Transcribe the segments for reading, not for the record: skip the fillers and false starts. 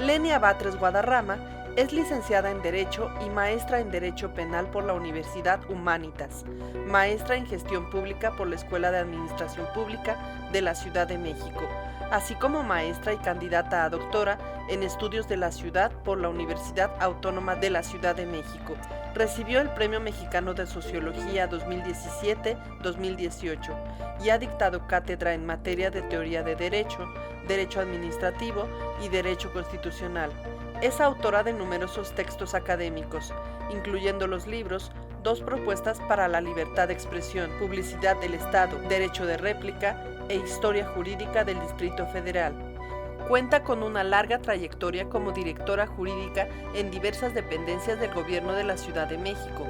Lenia Batres Guadarrama es licenciada en Derecho y maestra en Derecho Penal por la Universidad Humanitas, maestra en Gestión Pública por la Escuela de Administración Pública de la Ciudad de México, así como maestra y candidata a doctora en Estudios de la Ciudad por la Universidad Autónoma de la Ciudad de México. Recibió el Premio Mexicano de Sociología 2017-2018 y ha dictado cátedra en materia de Teoría de Derecho, Derecho Administrativo y Derecho Constitucional. Es autora de numerosos textos académicos, incluyendo los libros Dos propuestas para la libertad de expresión, Publicidad del Estado, Derecho de réplica e Historia jurídica del Distrito Federal. Cuenta con una larga trayectoria como directora jurídica en diversas dependencias del Gobierno de la Ciudad de México.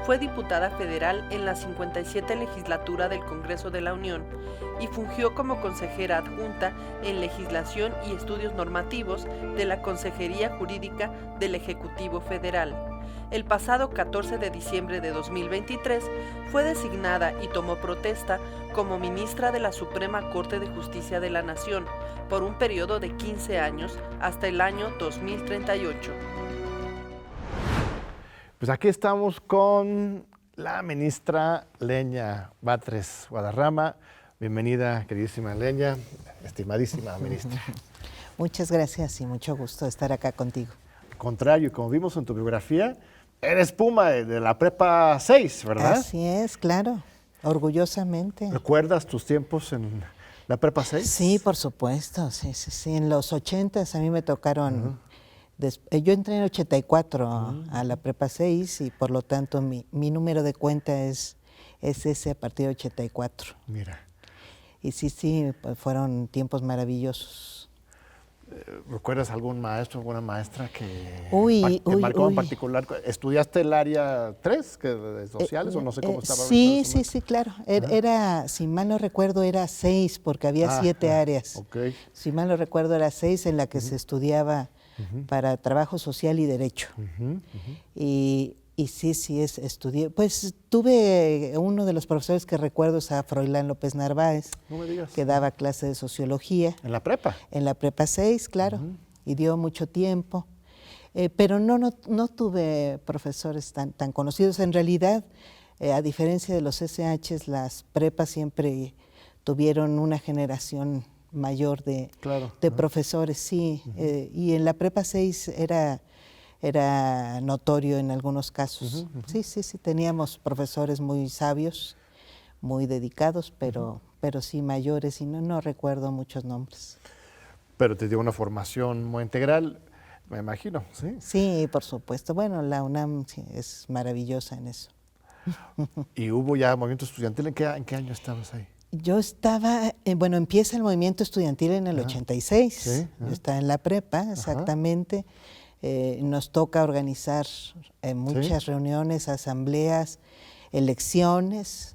Fue diputada federal en la 57 legislatura del Congreso de la Unión y fungió como consejera adjunta en Legislación y Estudios Normativos de la Consejería Jurídica del Ejecutivo Federal. El pasado 14 de diciembre de 2023 fue designada y tomó protesta como ministra de la Suprema Corte de Justicia de la Nación por un periodo de 15 años hasta el año 2038. Pues aquí estamos con la ministra Lenia Batres Guadarrama. Bienvenida, queridísima Lenia, estimadísima ministra. Muchas gracias y mucho gusto estar acá contigo. Al contrario, como vimos en tu biografía, eres Puma de la Prepa 6, ¿verdad? Así es, claro, orgullosamente. ¿Recuerdas tus tiempos en la Prepa 6? Sí, por supuesto, sí. En los 80s a mí me tocaron, yo entré en el 84 a la Prepa 6 y por lo tanto mi número de cuenta es ese a partir de 84. Mira. Y sí, pues fueron tiempos maravillosos. ¿Recuerdas algún maestro, alguna maestra que te marcó en particular? ¿Estudiaste el área 3, que de sociales, o no sé cómo estaba? Sí, claro. Era, si mal no recuerdo, era 6, porque había 7 áreas. Okay. Si mal no recuerdo, era 6 en la que se estudiaba para trabajo social y derecho. Y sí, estudié. Pues tuve uno de los profesores que recuerdo es a Froilán López Narváez, no me digas, que daba clase de sociología. ¿En la prepa? En la Prepa 6, claro, y dio mucho tiempo. Pero no tuve profesores tan conocidos. En realidad, a diferencia de los SHs, las prepas siempre tuvieron una generación mayor de profesores, sí. Y en la Prepa 6 era notorio en algunos casos. Sí, teníamos profesores muy sabios, muy dedicados, pero sí mayores, y no recuerdo muchos nombres. Pero te dio una formación muy integral, me imagino, ¿sí? Sí, por supuesto. Bueno, la UNAM sí, es maravillosa en eso. ¿Y hubo ya movimiento estudiantil? ¿En qué año estabas ahí? Yo estaba, empieza el movimiento estudiantil en el 86. ¿Sí? Yo estaba en la prepa, exactamente. Nos toca organizar muchas reuniones, asambleas, elecciones.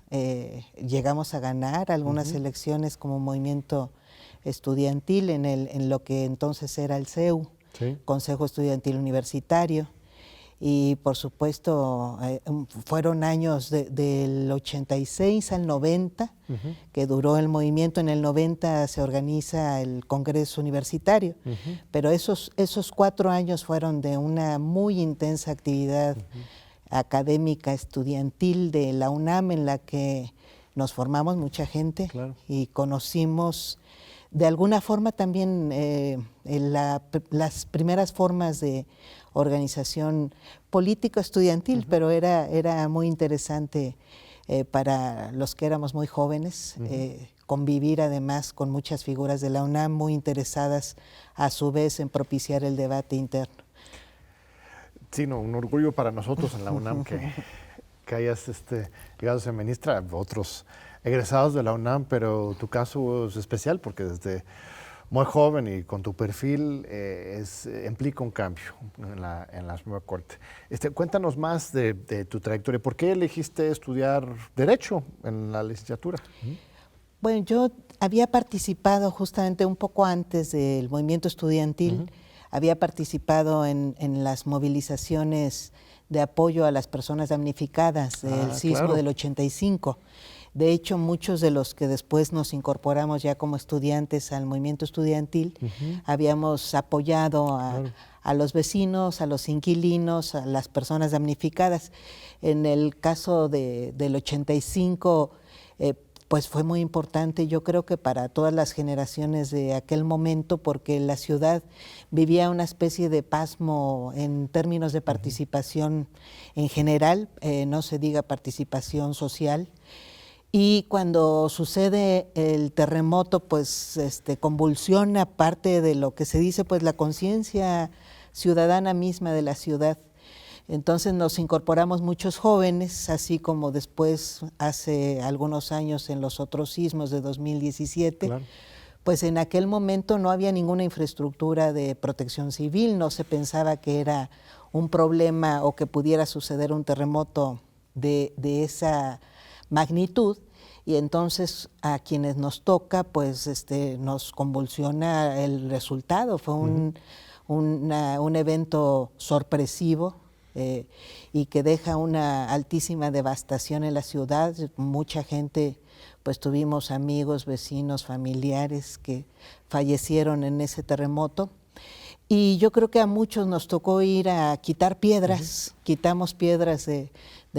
Llegamos a ganar algunas elecciones como movimiento estudiantil en lo que entonces era el CEU, Consejo Estudiantil Universitario. Y por supuesto fueron años del 86 al 90 que duró el movimiento. En el 90 se organiza el Congreso Universitario, pero esos 4 años fueron de una muy intensa actividad académica estudiantil de la UNAM, en la que nos formamos mucha gente y conocimos de alguna forma también las primeras formas de organización política estudiantil, pero era muy interesante para los que éramos muy jóvenes, convivir además con muchas figuras de la UNAM muy interesadas a su vez en propiciar el debate interno. Sí, un orgullo para nosotros en la UNAM que hayas llegado a ser ministra, otros egresados de la UNAM, pero tu caso es especial porque desde muy joven y con tu perfil implica un cambio en la Suprema Corte. Cuéntanos más de tu trayectoria. ¿Por qué elegiste estudiar Derecho en la licenciatura? Bueno, yo había participado justamente un poco antes del movimiento estudiantil, había participado en las movilizaciones de apoyo a las personas damnificadas del sismo del 85. De hecho, muchos de los que después nos incorporamos ya como estudiantes al movimiento estudiantil, habíamos apoyado a los vecinos, a los inquilinos, a las personas damnificadas. En el caso del 85, pues fue muy importante, yo creo que para todas las generaciones de aquel momento, porque la ciudad vivía una especie de pasmo en términos de participación en general, no se diga participación social. Y cuando sucede el terremoto, pues convulsiona parte de lo que se dice, pues la conciencia ciudadana misma de la ciudad. Entonces nos incorporamos muchos jóvenes, así como después hace algunos años en los otros sismos de 2017, claro. Pues en aquel momento no había ninguna infraestructura de protección civil, no se pensaba que era un problema o que pudiera suceder un terremoto de esa magnitud, y entonces a quienes nos toca, pues nos convulsiona el resultado. Fue un evento sorpresivo, y que deja una altísima devastación en la ciudad. Mucha gente, pues tuvimos amigos, vecinos, familiares que fallecieron en ese terremoto. Y yo creo que a muchos nos tocó ir a quitar piedras, quitamos piedras de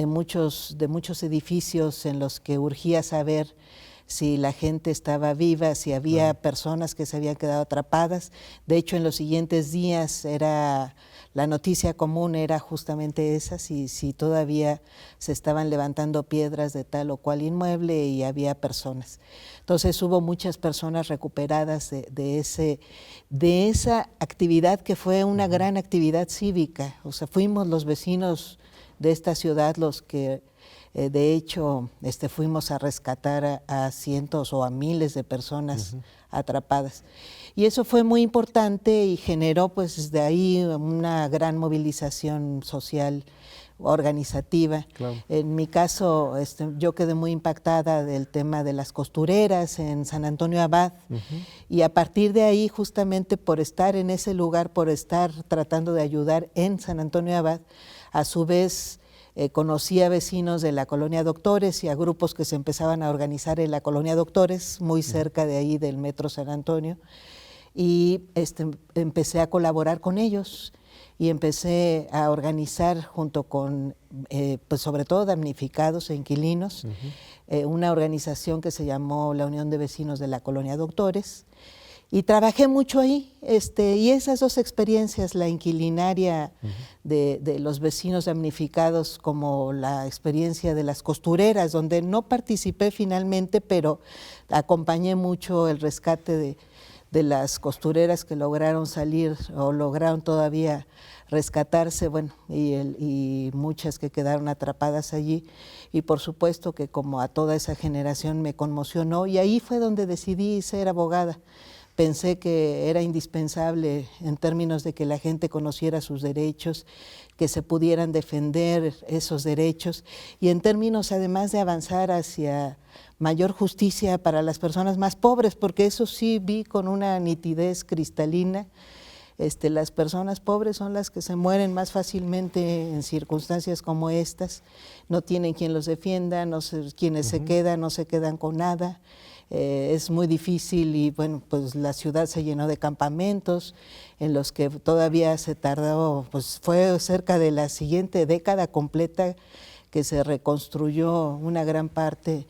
muchos edificios en los que urgía saber si la gente estaba viva, si había personas que se habían quedado atrapadas. De hecho, en los siguientes días la noticia común era justamente esa, si todavía se estaban levantando piedras de tal o cual inmueble y había personas. Entonces hubo muchas personas recuperadas de esa actividad que fue una gran actividad cívica. O sea, fuimos los vecinos de esta ciudad los que de hecho fuimos a rescatar a cientos o a miles de personas atrapadas. Y eso fue muy importante y generó pues desde ahí una gran movilización social, organizativa. Claro. En mi caso, yo quedé muy impactada del tema de las costureras en San Antonio Abad, y a partir de ahí, justamente por estar en ese lugar, por estar tratando de ayudar en San Antonio Abad, a su vez conocí a vecinos de la Colonia Doctores y a grupos que se empezaban a organizar en la Colonia Doctores, muy cerca de ahí del Metro San Antonio, y empecé a colaborar con ellos y empecé a organizar junto con, pues sobre todo damnificados e inquilinos, una organización que se llamó la Unión de Vecinos de la Colonia Doctores, y trabajé mucho ahí, y esas dos experiencias, la inquilinaria de los vecinos damnificados, como la experiencia de las costureras, donde no participé finalmente, pero acompañé mucho el rescate de las costureras que lograron salir o lograron todavía rescatarse, bueno, y muchas que quedaron atrapadas allí, y por supuesto que como a toda esa generación me conmocionó, y ahí fue donde decidí ser abogada. Pensé que era indispensable en términos de que la gente conociera sus derechos, que se pudieran defender esos derechos, y en términos además de avanzar hacia mayor justicia para las personas más pobres, porque eso sí vi con una nitidez cristalina. Las personas pobres son las que se mueren más fácilmente en circunstancias como estas, no tienen quien los defienda, quienes se quedan no se quedan con nada. Es muy difícil, y bueno, pues la ciudad se llenó de campamentos en los que todavía se tardó, pues fue cerca de la siguiente década completa que se reconstruyó una gran parte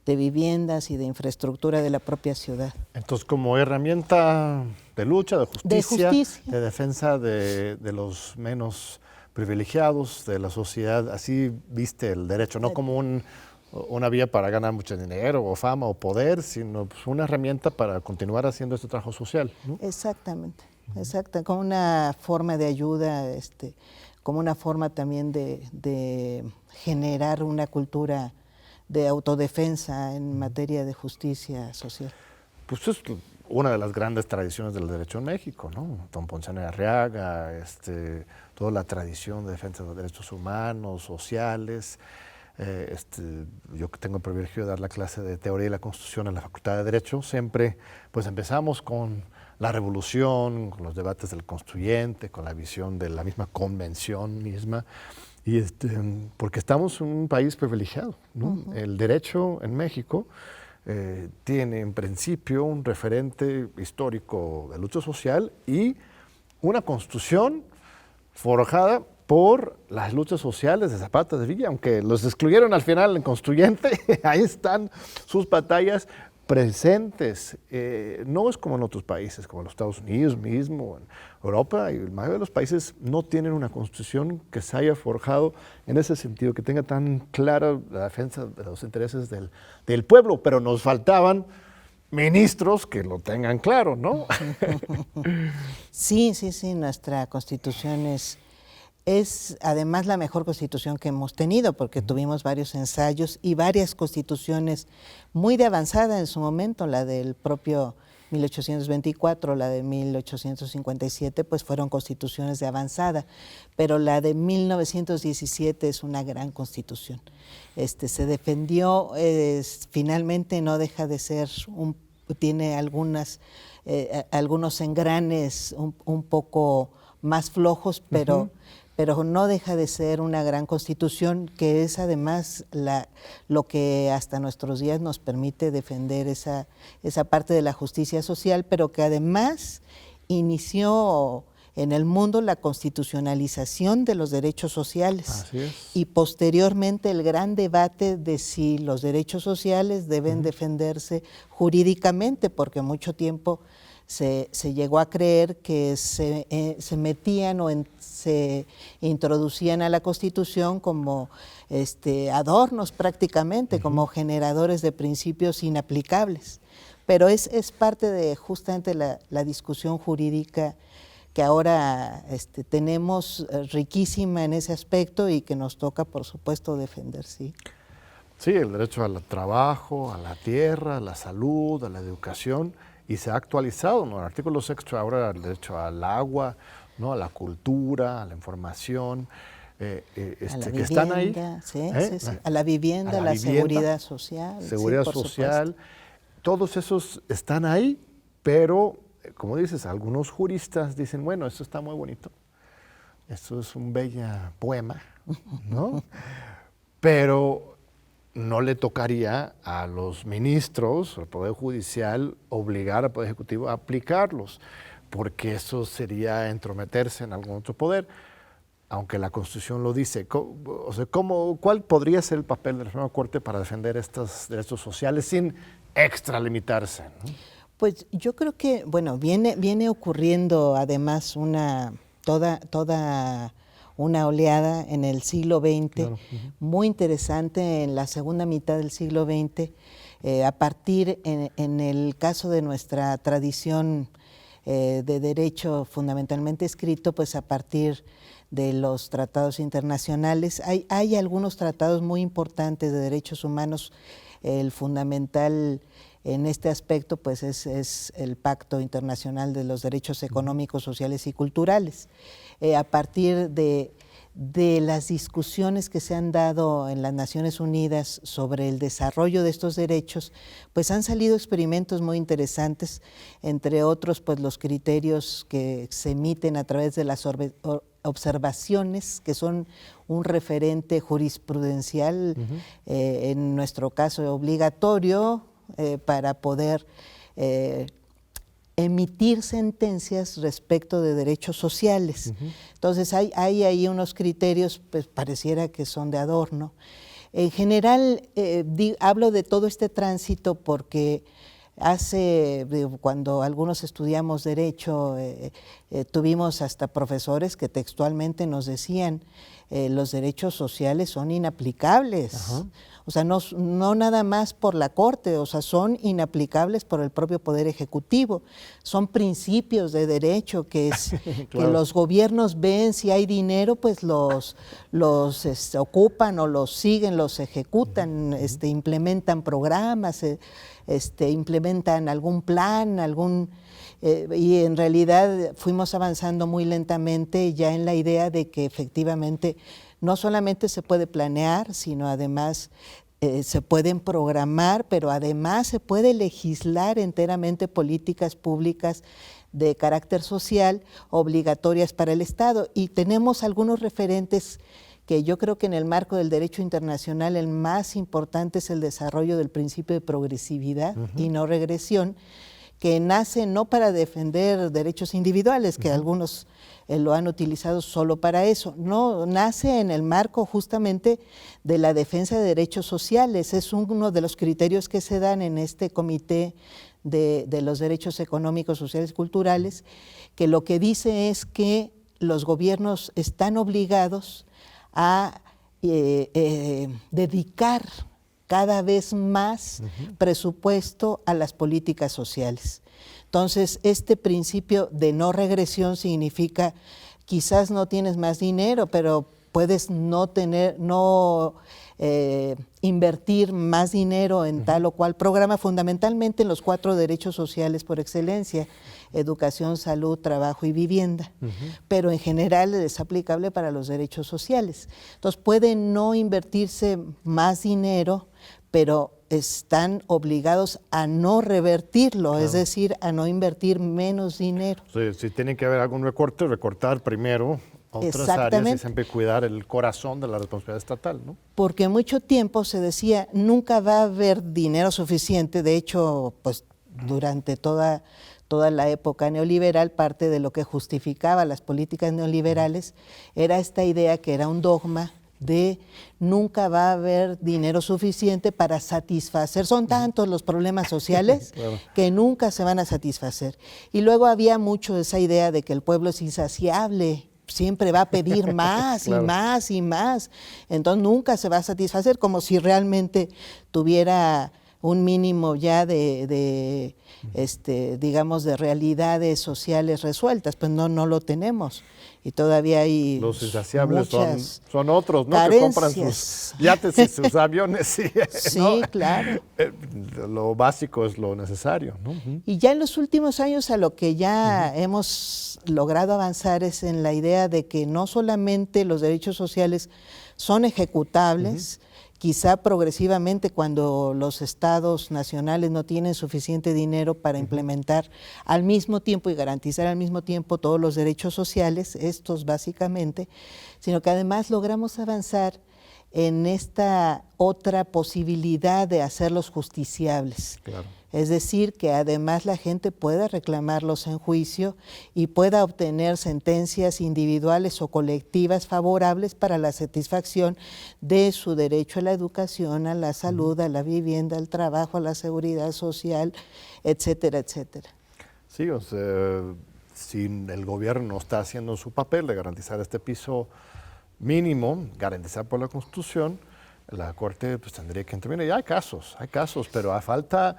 de viviendas y de infraestructura de la propia ciudad. Entonces, como herramienta de lucha, de justicia, de defensa de los menos privilegiados de la sociedad, así viste el derecho, no como una vía para ganar mucho dinero o fama o poder, sino pues una herramienta para continuar haciendo este trabajo social, ¿no? Exactamente, como una forma de ayuda, como una forma también de generar una cultura de autodefensa en materia de justicia social. Pues es una de las grandes tradiciones del derecho en México, ¿no? Don Ponciano de Arriaga, toda la tradición de defensa de los derechos humanos, sociales. Yo que tengo el privilegio de dar la clase de Teoría de la Constitución en la Facultad de Derecho, siempre pues empezamos con la revolución, con los debates del constituyente, con la visión de la misma convención misma, Y porque estamos en un país privilegiado, ¿no? El derecho en México tiene en principio un referente histórico de lucha social y una constitución forjada por las luchas sociales de Zapata de Villa, aunque los excluyeron al final en Constituyente, ahí están sus batallas presentes. No es como en otros países, como en los Estados Unidos mismo, en Europa, y la mayoría de los países no tienen una constitución que se haya forjado en ese sentido, que tenga tan clara la defensa de los intereses del pueblo, pero nos faltaban ministros que lo tengan claro, ¿no? Sí, nuestra constitución es además la mejor constitución que hemos tenido, porque tuvimos varios ensayos y varias constituciones muy de avanzada en su momento. La del propio 1824, la de 1857, pues fueron constituciones de avanzada, pero la de 1917 es una gran constitución. Se defendió, finalmente no deja de ser, tiene algunos engranes un poco más flojos, pero no deja de ser una gran constitución, que es además lo que hasta nuestros días nos permite defender esa parte de la justicia social, pero que además inició en el mundo la constitucionalización de los derechos sociales. Así es. Y posteriormente el gran debate de si los derechos sociales deben defenderse jurídicamente, porque mucho tiempo se llegó a creer que se metían o se introducían a la Constitución como adornos prácticamente, como generadores de principios inaplicables. Pero es parte de justamente la discusión jurídica que ahora tenemos, riquísima en ese aspecto, y que nos toca, por supuesto, defender, sí. Sí, el derecho al trabajo, a la tierra, a la salud, a la educación, y se ha actualizado, ¿no? El artículo 6 ahora el derecho al agua, ¿no? A la cultura, a la información, A la que vivienda, están ahí. sí. A la vivienda, a la seguridad social. Seguridad sí, social, todos esos están ahí, pero, como dices, algunos juristas dicen, bueno, esto está muy bonito, esto es un bella poema, ¿no? Pero no le tocaría a los ministros, al Poder Judicial, obligar al Poder Ejecutivo a aplicarlos, porque eso sería entrometerse en algún otro poder, aunque la Constitución lo dice. O sea, ¿cuál podría ser el papel de la Suprema Corte para defender estos derechos sociales sin extralimitarse, ¿no? Pues yo creo que, bueno, viene ocurriendo además toda una oleada en el siglo XX, claro, muy interesante en la segunda mitad del siglo XX, a partir, en el caso de nuestra tradición de derecho fundamentalmente escrito, pues a partir de los tratados internacionales. Hay algunos tratados muy importantes de derechos humanos. El fundamental en este aspecto pues es el Pacto Internacional de los Derechos Económicos, Sociales y Culturales. A partir de las discusiones que se han dado en las Naciones Unidas sobre el desarrollo de estos derechos, pues han salido experimentos muy interesantes, entre otros pues los criterios que se emiten a través de las observaciones, que son un referente jurisprudencial, en nuestro caso obligatorio, para poder emitir sentencias respecto de derechos sociales. Entonces hay ahí unos criterios, pues pareciera que son de adorno. En general, hablo de todo este tránsito porque cuando algunos estudiamos derecho, tuvimos hasta profesores que textualmente nos decían, los derechos sociales son inaplicables. Ajá. O sea, no nada más por la Corte, o sea, son inaplicables por el propio Poder Ejecutivo. Son principios de derecho que claro, que los gobiernos ven, si hay dinero, pues los ocupan o los siguen, los ejecutan, implementan programas, implementan algún plan, y en realidad fuimos avanzando muy lentamente ya en la idea de que efectivamente no solamente se puede planear, sino además se pueden programar, pero además se puede legislar enteramente políticas públicas de carácter social obligatorias para el Estado. Y tenemos algunos referentes que yo creo que en el marco del derecho internacional el más importante es el desarrollo del principio de progresividad y no regresión, que nace no para defender derechos individuales, que algunos lo han utilizado solo para eso, no, nace en el marco justamente de la defensa de derechos sociales. Es uno de los criterios que se dan en este Comité de los Derechos Económicos, Sociales y Culturales, que lo que dice es que los gobiernos están obligados a dedicar cada vez más presupuesto a las políticas sociales. Entonces, este principio de no regresión significa, quizás no tienes más dinero, pero puedes no invertir más dinero en tal o cual programa, fundamentalmente en los 4 derechos sociales por excelencia: educación, salud, trabajo y vivienda, pero en general es aplicable para los derechos sociales. Entonces, puede no invertirse más dinero, pero están obligados a no revertirlo, es decir, a no invertir menos dinero. Sí, si tiene que haber algún recorte, recortar primero otras áreas y siempre cuidar el corazón de la responsabilidad estatal, ¿no? Porque mucho tiempo se decía, nunca va a haber dinero suficiente. De hecho, pues durante toda la época neoliberal, parte de lo que justificaba las políticas neoliberales era esta idea, que era un dogma, de nunca va a haber dinero suficiente para satisfacer. Son tantos los problemas sociales que nunca se van a satisfacer. Y luego había mucho esa idea de que el pueblo es insaciable, siempre va a pedir más y más y más, entonces nunca se va a satisfacer, como si realmente tuviera un mínimo ya digamos, de realidades sociales resueltas. Pues no lo tenemos. Y todavía hay los insaciables son otros, ¿no? Carencias. Que compran sus yates y sus aviones. Sí, ¿no? claro. Lo básico es lo necesario, ¿no? Y ya en los últimos años a lo que ya hemos logrado avanzar es en la idea de que no solamente los derechos sociales son ejecutables, quizá progresivamente cuando los estados nacionales no tienen suficiente dinero para implementar al mismo tiempo y garantizar al mismo tiempo todos los derechos sociales, estos básicamente, sino que además logramos avanzar en esta otra posibilidad de hacerlos justiciables. Claro. Es decir, que además la gente pueda reclamarlos en juicio y pueda obtener sentencias individuales o colectivas favorables para la satisfacción de su derecho a la educación, a la salud, a la vivienda, al trabajo, a la seguridad social, etcétera, etcétera. Sí, o sea, si el gobierno no está haciendo su papel de garantizar este piso mínimo, garantizar por la Constitución, la Corte pues tendría que intervenir. Y hay casos, pero hace falta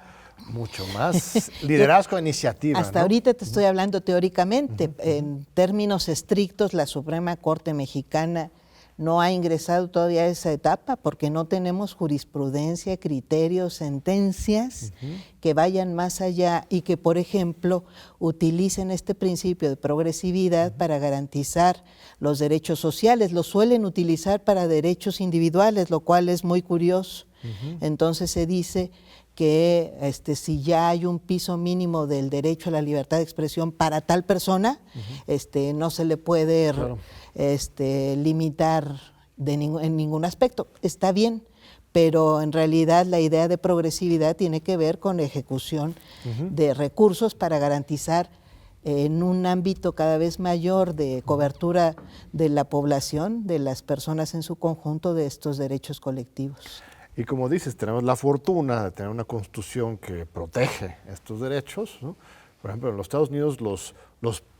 mucho más liderazgo e iniciativa. Hasta ¿no? ahorita te estoy hablando teóricamente. En términos estrictos, la Suprema Corte Mexicana no ha ingresado todavía a esa etapa porque no tenemos jurisprudencia, criterios, sentencias que vayan más allá y que, por ejemplo, utilicen este principio de progresividad para garantizar los derechos sociales. Lo suelen utilizar para derechos individuales, lo cual es muy curioso. Entonces se dice que si ya hay un piso mínimo del derecho a la libertad de expresión para tal persona, no se le puede limitar en ningún aspecto. Está bien, pero en realidad la idea de progresividad tiene que ver con ejecución de recursos para garantizar en un ámbito cada vez mayor de cobertura de la población, de las personas en su conjunto, de estos derechos colectivos. Y como dices, tenemos la fortuna de tener una Constitución que protege estos derechos, ¿no? Por ejemplo, en los Estados Unidos los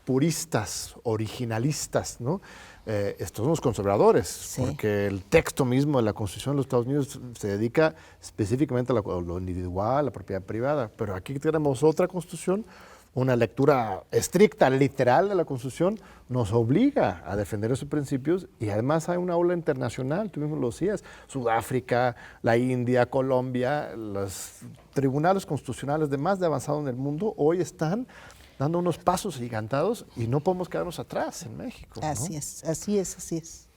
puristas, originalistas, ¿no? Estos son los conservadores, porque el texto mismo de la Constitución de los Estados Unidos se dedica específicamente a lo individual, a la propiedad privada, pero aquí tenemos otra Constitución. Una lectura estricta, literal de la Constitución nos obliga a defender esos principios y además hay una ola internacional, tú mismo lo decías, Sudáfrica, la India, Colombia, los tribunales constitucionales de más de avanzado en el mundo hoy están dando unos pasos gigantados y no podemos quedarnos atrás en México. Así es, así es, así es.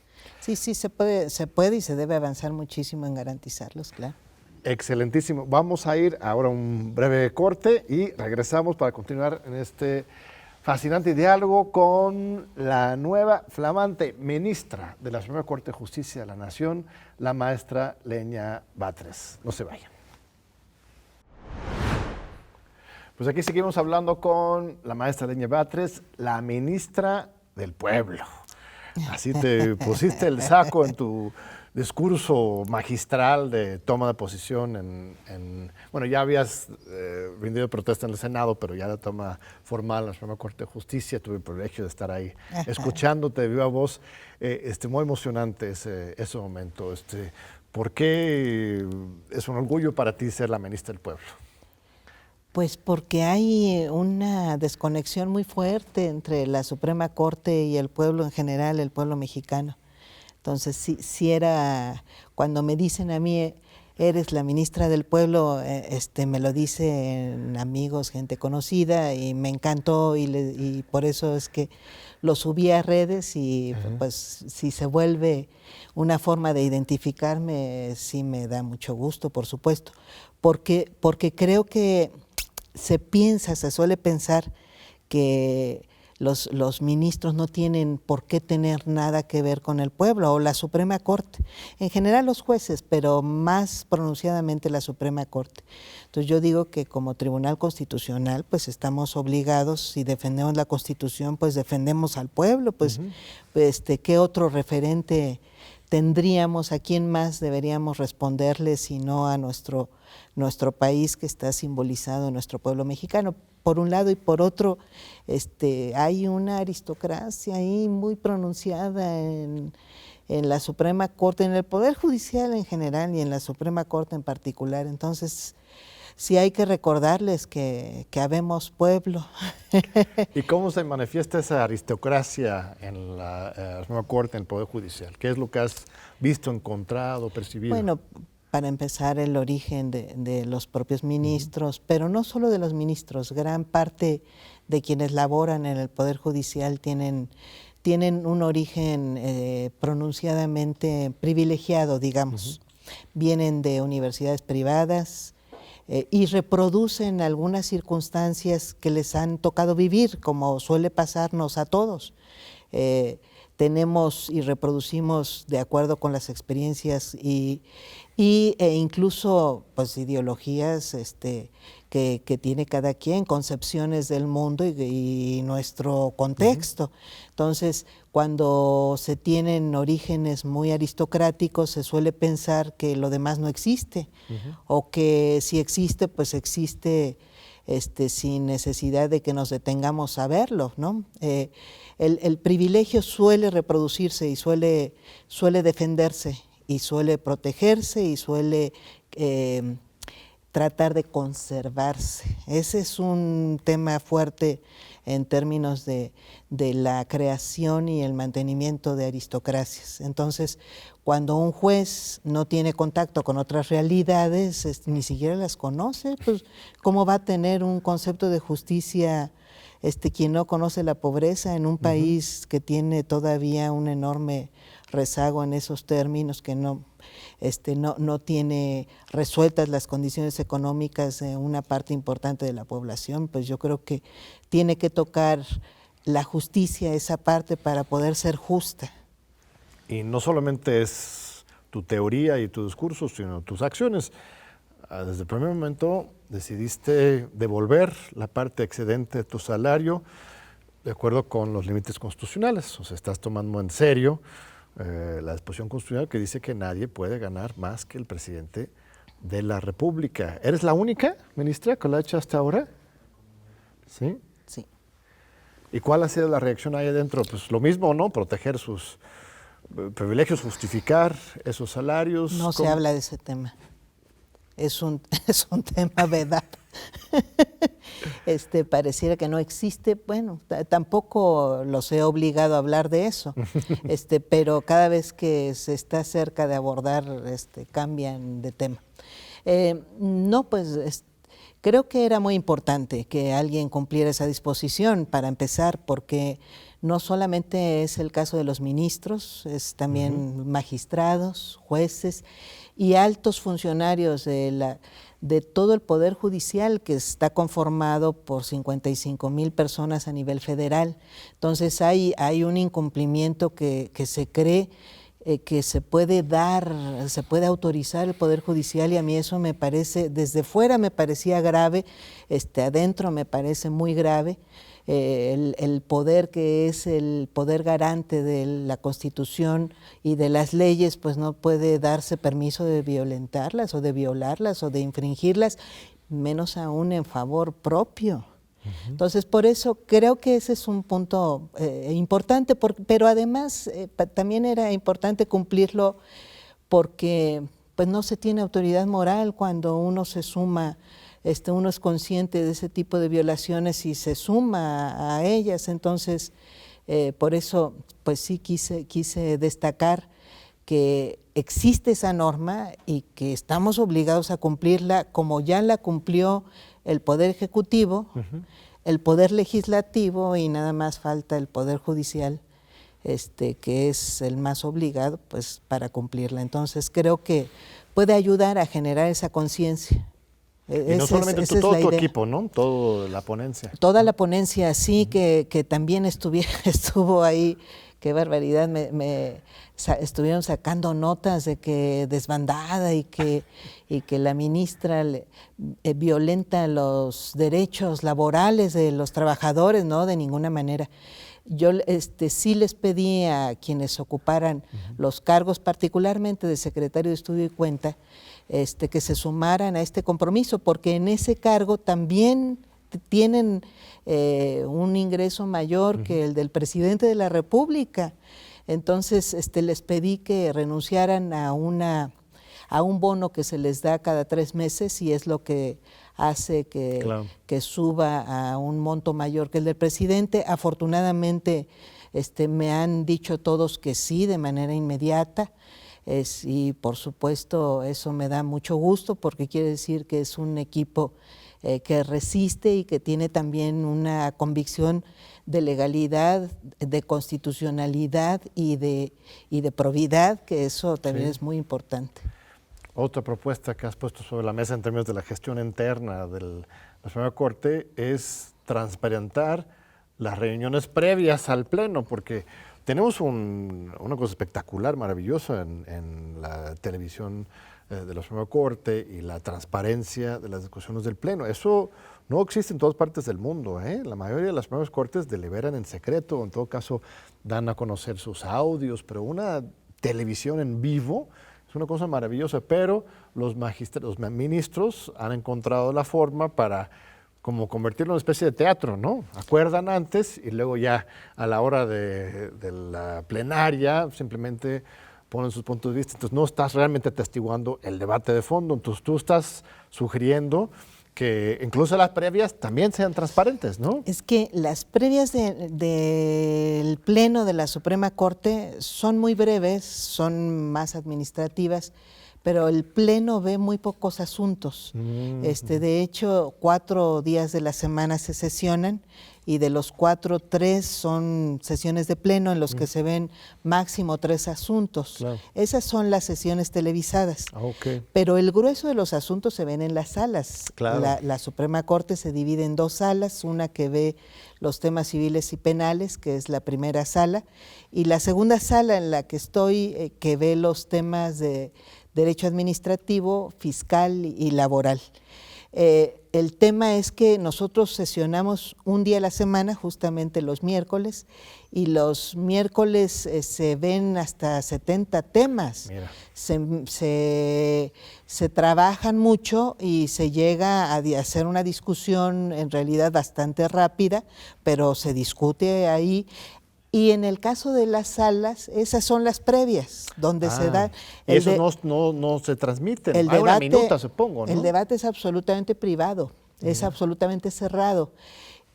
Sí, se puede y se debe avanzar muchísimo en garantizarlos, claro. Excelentísimo. Vamos a ir ahora a un breve corte y regresamos para continuar en este Fascinante diálogo con la nueva flamante ministra de la Suprema Corte de Justicia de la Nación, la maestra Lenya Batres. No se vayan. Pues aquí seguimos hablando con la maestra Lenya Batres, la ministra del pueblo. Así te pusiste el saco en tu discurso magistral de toma de posición bueno, ya habías rendido protesta en el Senado, pero ya la toma formal en la Suprema Corte de Justicia. Tuve el privilegio de estar ahí escuchándote de viva voz. Muy emocionante ese momento. ¿Por qué es un orgullo para ti ser la ministra del pueblo? Pues porque hay una desconexión muy fuerte entre la Suprema Corte y el pueblo en general, el pueblo mexicano. Entonces, sí era, cuando me dicen a mí, eres la ministra del pueblo, me lo dicen amigos, gente conocida, y me encantó, y por eso es que lo subí a redes, y pues si se vuelve una forma de identificarme, sí me da mucho gusto, por supuesto, porque creo que se suele pensar que los ministros no tienen por qué tener nada que ver con el pueblo, o la Suprema Corte. En general los jueces, pero más pronunciadamente la Suprema Corte. Entonces yo digo que como Tribunal Constitucional, pues estamos obligados, si defendemos la Constitución, pues defendemos al pueblo, pues ¿qué otro referente tendríamos? ¿A quién más deberíamos responderle si no a nuestro país, que está simbolizado en nuestro pueblo mexicano? Por un lado, y por otro, hay una aristocracia ahí muy pronunciada en la Suprema Corte, en el Poder Judicial en general y en la Suprema Corte en particular. Entonces, sí hay que recordarles que habemos pueblo. ¿Y cómo se manifiesta esa aristocracia en la Suprema Corte, en el Poder Judicial? ¿Qué es lo que has visto, encontrado, percibido? Bueno, para empezar, el origen de los propios ministros, pero no solo de los ministros, gran parte de quienes laboran en el Poder Judicial tienen un origen pronunciadamente privilegiado, digamos. Vienen de universidades privadas y reproducen algunas circunstancias que les han tocado vivir, como suele pasarnos a todos. Tenemos y reproducimos de acuerdo con las experiencias e incluso pues ideologías que tiene cada quien, concepciones del mundo y nuestro contexto. Entonces, cuando se tienen orígenes muy aristocráticos, se suele pensar que lo demás no existe, o que si existe, pues existe sin necesidad de que nos detengamos a verlo, ¿no? El privilegio suele reproducirse y suele defenderse y suele protegerse y suele tratar de conservarse. Ese es un tema fuerte en términos de la creación y el mantenimiento de aristocracias. Entonces, cuando un juez no tiene contacto con otras realidades, ni siquiera las conoce, pues ¿cómo va a tener un concepto de justicia quien no conoce la pobreza en un país que tiene todavía un enorme rezago en esos términos, que no tiene resueltas las condiciones económicas de una parte importante de la población? Pues yo creo que tiene que tocar la justicia esa parte para poder ser justa. Y no solamente es tu teoría y tu discurso, sino tus acciones. Desde el primer momento decidiste devolver la parte excedente de tu salario de acuerdo con los límites constitucionales. O sea, estás tomando en serio la disposición constitucional que dice que nadie puede ganar más que el presidente de la República. ¿Eres la única ministra que lo ha hecho hasta ahora? ¿Sí? Sí. ¿Y cuál ha sido la reacción ahí adentro? Pues lo mismo, ¿no? Proteger sus privilegios, justificar esos salarios. No se habla de ese tema. Es un tema vedado. Pareciera que no existe. Bueno, tampoco los he obligado a hablar de eso, pero cada vez que se está cerca de abordar, cambian de tema. No, pues creo que era muy importante que alguien cumpliera esa disposición, para empezar, porque no solamente es el caso de los ministros, es también magistrados, jueces, y altos funcionarios de todo el Poder Judicial, que está conformado por 55,000 personas a nivel federal. Entonces hay un incumplimiento que se cree que se puede autorizar el Poder Judicial, y a mí eso me parece, desde fuera me parecía grave, adentro me parece muy grave. El poder que es el poder garante de la Constitución y de las leyes, pues no puede darse permiso de violentarlas o de violarlas o de infringirlas, menos aún en favor propio. Entonces, por eso creo que ese es un punto importante, pero además también era importante cumplirlo porque pues no se tiene autoridad moral cuando uno se suma, uno es consciente de ese tipo de violaciones y se suma a ellas. Entonces, por eso pues sí quise destacar que existe esa norma y que estamos obligados a cumplirla como ya la cumplió el Poder Ejecutivo, el Poder Legislativo, y nada más falta el Poder Judicial, que es el más obligado pues, para cumplirla. Entonces creo que puede ayudar a generar esa conciencia. Y no solamente todo tu equipo, ¿no? Toda la ponencia. Toda la ponencia, sí, que también estuvo ahí. Qué barbaridad, estuvieron sacando notas de que desbandada y que la ministra violenta los derechos laborales de los trabajadores, no, de ninguna manera. Yo sí les pedí a quienes ocuparan los cargos, particularmente de secretario de Estudio y Cuenta, que se sumaran a este compromiso, porque en ese cargo también tienen un ingreso mayor que el del presidente de la República. Entonces les pedí que renunciaran a un bono que se les da cada 3 meses, y es lo que hace que suba a un monto mayor que el del presidente. Afortunadamente me han dicho todos que sí, de manera inmediata. Y por supuesto eso me da mucho gusto, porque quiere decir que es un equipo que resiste y que tiene también una convicción de legalidad, de constitucionalidad y de probidad, que eso también es muy importante. Otra propuesta que has puesto sobre la mesa en términos de la gestión interna de la Suprema Corte es transparentar las reuniones previas al Pleno, porque tenemos una cosa espectacular, maravillosa en la televisión de la Suprema Corte, y la transparencia de las discusiones del Pleno. Eso no existe en todas partes del mundo, ¿eh? La mayoría de las Supremas Cortes deliberan en secreto, en todo caso dan a conocer sus audios, pero una televisión en vivo es una cosa maravillosa. Pero los ministros han encontrado la forma para como convertirlo en una especie de teatro, ¿no? Acuerdan antes y luego ya a la hora de la plenaria simplemente ponen sus puntos de vista. Entonces no estás realmente atestiguando el debate de fondo. Entonces tú estás sugiriendo que incluso las previas también sean transparentes, ¿no? Es que las previas del Pleno de la Suprema Corte son muy breves, son más administrativas, pero el Pleno ve muy pocos asuntos. De hecho, 4 días de la semana se sesionan, y de los 4, 3 son sesiones de Pleno en los que se ven máximo 3 asuntos. Claro. Esas son las sesiones televisadas. Pero el grueso de los asuntos se ven en las salas. Claro. La Suprema Corte se divide en 2 salas, una que ve los temas civiles y penales, que es la primera sala, y la segunda sala en la que estoy, que ve los temas de derecho administrativo, fiscal y laboral. El tema es que nosotros sesionamos un día a la semana, justamente los miércoles, y los miércoles se ven hasta 70 temas. Se trabajan mucho y se llega a hacer una discusión en realidad bastante rápida, pero se discute ahí. Y en el caso de las salas, esas son las previas, donde se da... Eso no se transmite, hay una minuta, supongo, ¿no? El debate es absolutamente privado, es absolutamente cerrado.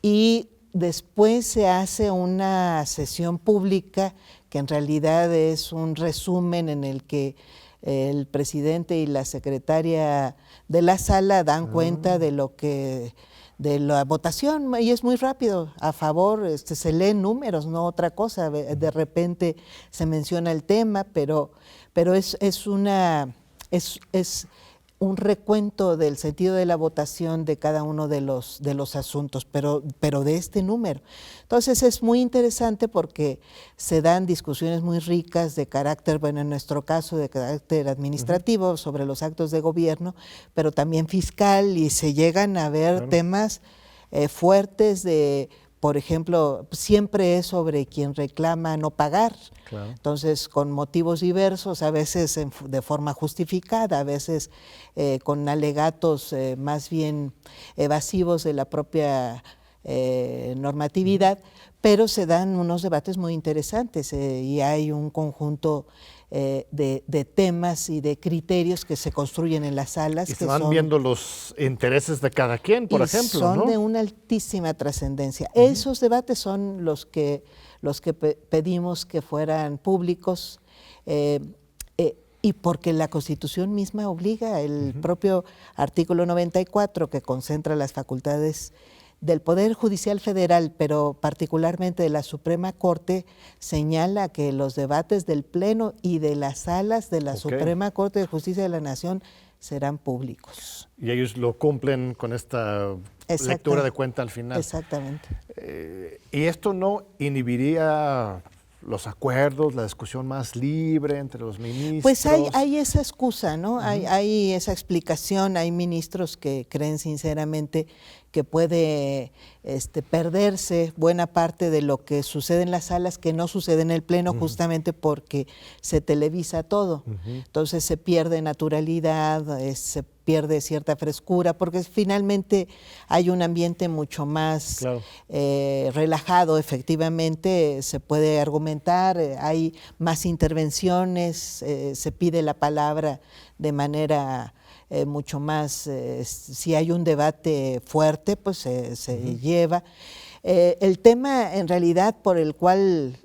Y después se hace una sesión pública, que en realidad es un resumen en el que el presidente y la secretaria de la sala dan cuenta de la votación, y es muy rápido, a favor, se leen números, no otra cosa, de repente se menciona el tema, pero es una es un recuento del sentido de la votación de cada uno de los asuntos, pero de este número. Entonces es muy interesante porque se dan discusiones muy ricas de carácter, bueno, en nuestro caso de carácter administrativo, sobre los actos de gobierno, pero también fiscal, y se llegan a ver temas fuertes de, por ejemplo, siempre es sobre quien reclama no pagar. Claro. Entonces, con motivos diversos, a veces de forma justificada, a veces con alegatos más bien evasivos de la propia normatividad, pero se dan unos debates muy interesantes y hay un conjunto de temas y de criterios que se construyen en las salas. Y se van viendo los intereses de cada quien, por ejemplo, son, ¿no? De una altísima trascendencia. Esos debates son los que pedimos que fueran públicos y porque la Constitución misma obliga, el propio artículo 94 que concentra las facultades del Poder Judicial Federal, pero particularmente de la Suprema Corte, señala que los debates del Pleno y de las salas de la Suprema Corte de Justicia de la Nación serán públicos. Y ellos lo cumplen con esta lectura de cuenta al final. Exactamente. ¿Y esto no inhibiría los acuerdos, la discusión más libre entre los ministros? Pues hay esa excusa, ¿no? Hay esa explicación, hay ministros que creen sinceramente que puede perderse buena parte de lo que sucede en las salas, que no sucede en el Pleno, justamente porque se televisa todo. Entonces se pierde naturalidad, se pierde cierta frescura, porque finalmente hay un ambiente mucho más relajado, efectivamente, se puede argumentar, hay más intervenciones, se pide la palabra de manera mucho más, si hay un debate fuerte, pues se lleva. El tema en realidad por el cual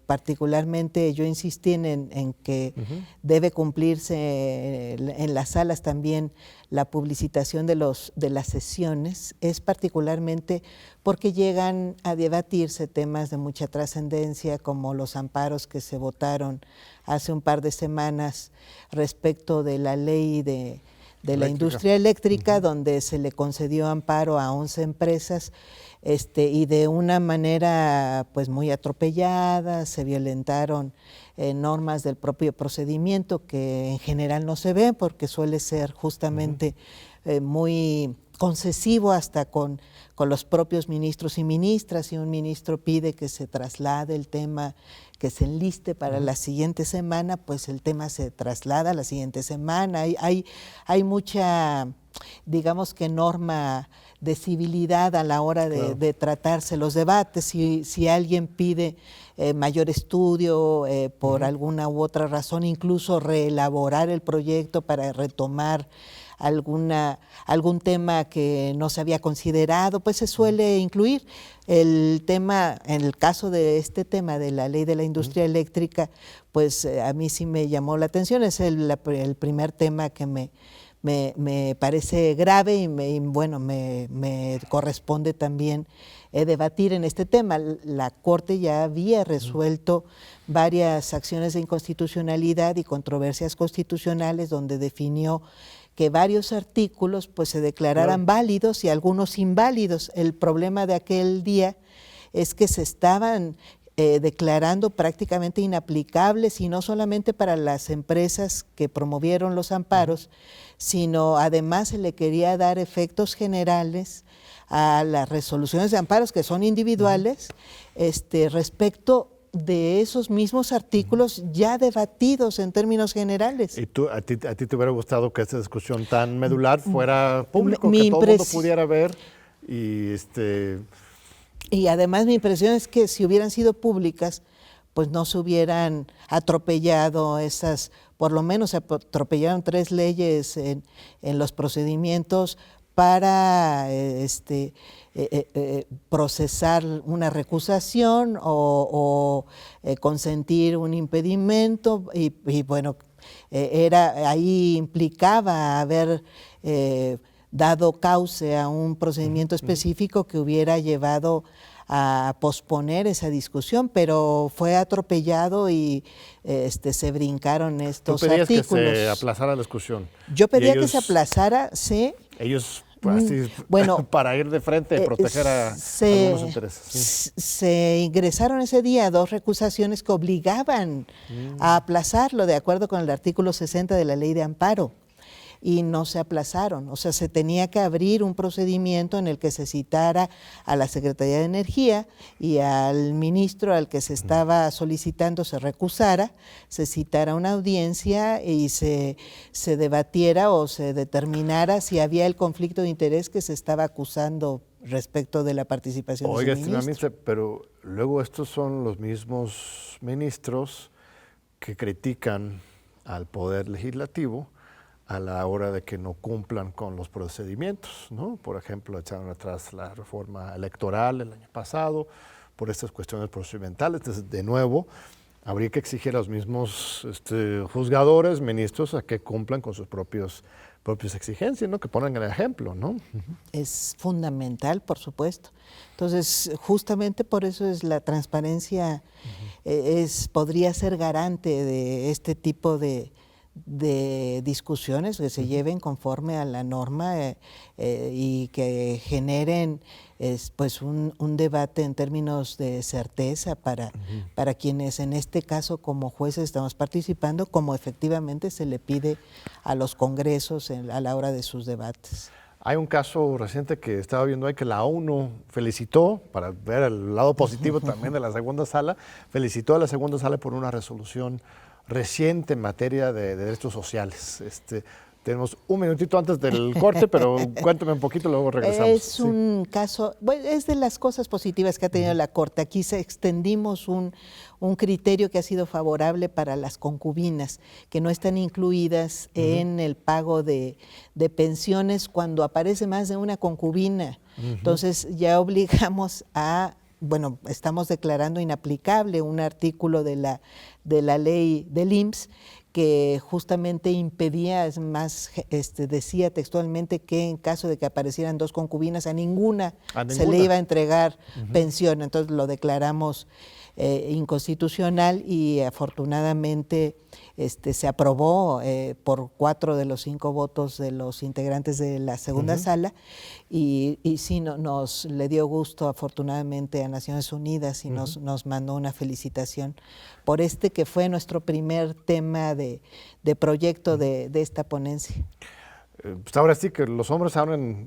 particularmente yo insistí en que debe cumplirse en las salas también la publicitación de las sesiones es particularmente porque llegan a debatirse temas de mucha trascendencia como los amparos que se votaron hace un par de semanas respecto de la ley de la industria eléctrica, donde se le concedió amparo a 11 empresas y de una manera pues muy atropellada, se violentaron normas del propio procedimiento que en general no se ven porque suele ser justamente muy concesivo hasta con los propios ministros y ministras. Si un ministro pide que se traslade el tema, que se enliste para la siguiente semana, pues el tema se traslada a la siguiente semana. Hay mucha, digamos que norma de civilidad a la hora de tratarse los debates. Si alguien pide mayor estudio por alguna u otra razón, incluso reelaborar el proyecto para retomar algún tema que no se había considerado, pues se suele incluir. El tema, en el caso de este tema de la ley de la industria eléctrica, pues a mí sí me llamó la atención, es el primer tema que me parece grave y me corresponde también debatir en este tema. La Corte ya había resuelto varias acciones de inconstitucionalidad y controversias constitucionales donde definió que varios artículos pues se declararan válidos y algunos inválidos. El problema de aquel día es que se estaban declarando prácticamente inaplicables y no solamente para las empresas que promovieron los amparos, sino además se le quería dar efectos generales a las resoluciones de amparos que son individuales respecto de esos mismos artículos ya debatidos en términos generales. ¿Y a ti te hubiera gustado que esta discusión tan medular fuera público, que todo el mundo pudiera ver? Y además mi impresión es que si hubieran sido públicas, pues no se hubieran atropellado por lo menos se atropellaron 3 leyes en los procedimientos para procesar una recusación o consentir un impedimento y bueno, ahí implicaba haber dado cauce a un procedimiento específico que hubiera llevado a posponer esa discusión, pero fue atropellado y se brincaron estos artículos. Tú pedías que se aplazara la discusión. Yo pedía que se aplazara, sí. Ellos, pues, así, bueno, para ir de frente y proteger a algunos intereses. Sí. Se ingresaron ese día 2 recusaciones que obligaban a aplazarlo de acuerdo con el artículo 60 de la Ley de Amparo. Y no se aplazaron, o sea, se tenía que abrir un procedimiento en el que se citara a la Secretaría de Energía y al ministro al que se estaba solicitando se recusara, se citara una audiencia y se debatiera o se determinara si había el conflicto de interés que se estaba acusando respecto de la participación de ese ministro. Oiga, estimada ministra, pero luego estos son los mismos ministros que critican al Poder Legislativo a la hora de que no cumplan con los procedimientos, ¿no? Por ejemplo, echaron atrás la reforma electoral el año pasado por estas cuestiones procedimentales. Entonces, de nuevo, habría que exigir a los mismos juzgadores, ministros, a que cumplan con sus propias exigencias, ¿no? Que pongan el ejemplo, ¿no? Es fundamental, por supuesto. Entonces, justamente por eso es la transparencia, podría ser garante de este tipo de discusiones que se lleven conforme a la norma y que generen pues un debate en términos de certeza para quienes en este caso como jueces estamos participando, como efectivamente se le pide a los congresos a la hora de sus debates. Hay un caso reciente que estaba viendo ahí que la ONU felicitó, para ver el lado positivo también de la segunda sala, felicitó a la segunda sala por una resolución reciente en materia de derechos sociales. Tenemos un minutito antes del corte, pero cuéntame un poquito, luego regresamos. Es un caso, bueno, es de las cosas positivas que ha tenido la Corte. Aquí extendimos un criterio que ha sido favorable para las concubinas, que no están incluidas en el pago de pensiones cuando aparece más de una concubina. Entonces ya obligamos bueno, estamos declarando inaplicable un artículo de la ley del IMSS que justamente impedía, es más, decía textualmente que en caso de que aparecieran 2 concubinas, a ninguna se le iba a entregar pensión. Entonces lo declaramos inconstitucional y afortunadamente se aprobó por 4 de los 5 votos de los integrantes de la segunda sala y sí nos le dio gusto afortunadamente a Naciones Unidas y nos mandó una felicitación por que fue nuestro primer tema de proyecto de esta ponencia. Pues ahora sí que los hombres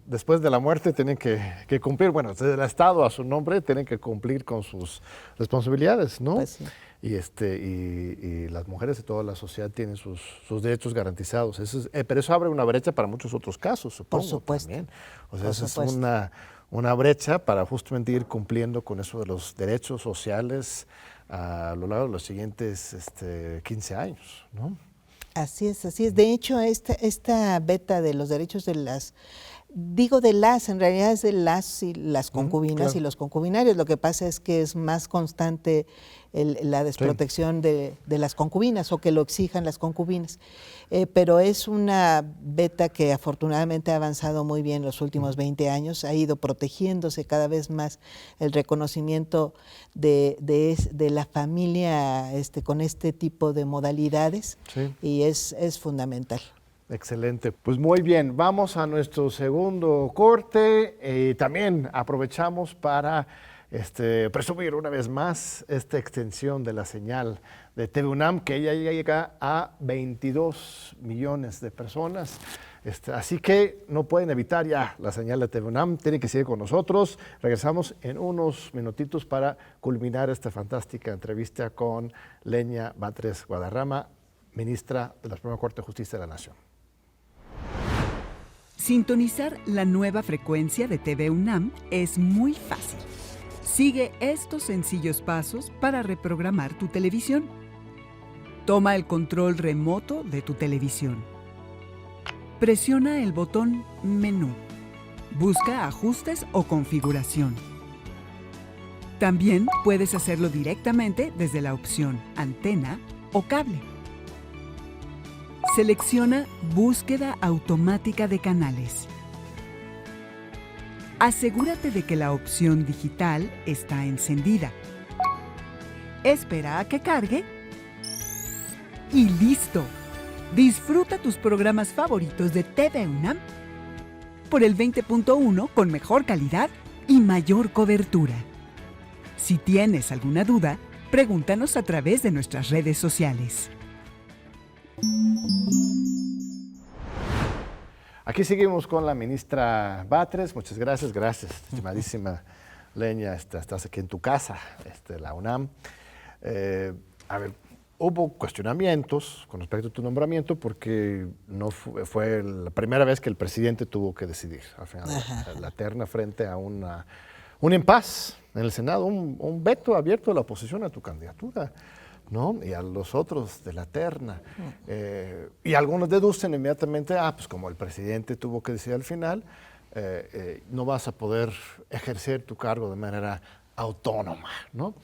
después de la muerte tienen que cumplir, bueno, desde el Estado a su nombre tienen que cumplir con sus responsabilidades, ¿no? Pues sí. Y las mujeres de toda la sociedad tienen sus derechos garantizados. Pero eso abre una brecha para muchos otros casos, supongo. Por supuesto. También. O sea, esa es una brecha para justamente ir cumpliendo con eso de los derechos sociales a lo largo de los siguientes 15 años, ¿no? Así es, así es. De hecho, esta beta de los derechos de en realidad es de las concubinas claro. Y los concubinarios. Lo que pasa es que es más constante la desprotección de las concubinas o que lo exijan las concubinas. Pero es una beta que afortunadamente ha avanzado muy bien en los últimos 20 años, ha ido protegiéndose cada vez más el reconocimiento de la familia con este tipo de modalidades y es fundamental. Excelente, pues muy bien, vamos a nuestro segundo corte. También aprovechamos para presumir una vez más esta extensión de la señal de TV UNAM, que ya llega a 22 millones de personas. Así que no pueden evitar ya la señal de TV UNAM, tienen que seguir con nosotros. Regresamos en unos minutitos para culminar esta fantástica entrevista con Lenia Batres Guadarrama, ministra de la Suprema Corte de Justicia de la Nación. Sintonizar la nueva frecuencia de TV UNAM es muy fácil. Sigue estos sencillos pasos para reprogramar tu televisión. Toma el control remoto de tu televisión. Presiona el botón Menú. Busca Ajustes o Configuración. También puedes hacerlo directamente desde la opción Antena o Cable. Selecciona Búsqueda automática de canales. asegúrate de que la opción digital está encendida. Espera a que cargue y ¡listo! Disfruta tus programas favoritos de TV UNAM por el 20.1 con mejor calidad y mayor cobertura. Si tienes alguna duda, pregúntanos a través de nuestras redes sociales. Aquí seguimos con la ministra Batres. Muchas gracias, estimadísima Lenia, estás aquí en tu casa, la UNAM. A ver, hubo cuestionamientos con respecto a tu nombramiento porque no fue la primera vez que el presidente tuvo que decidir. Al final, la terna frente a un impasse en el Senado, un veto abierto de la oposición a tu candidatura, ¿no? Y a los otros de la terna. Y algunos deducen inmediatamente, pues como el presidente tuvo que decidir al final, no vas a poder ejercer tu cargo de manera autónoma, ¿no?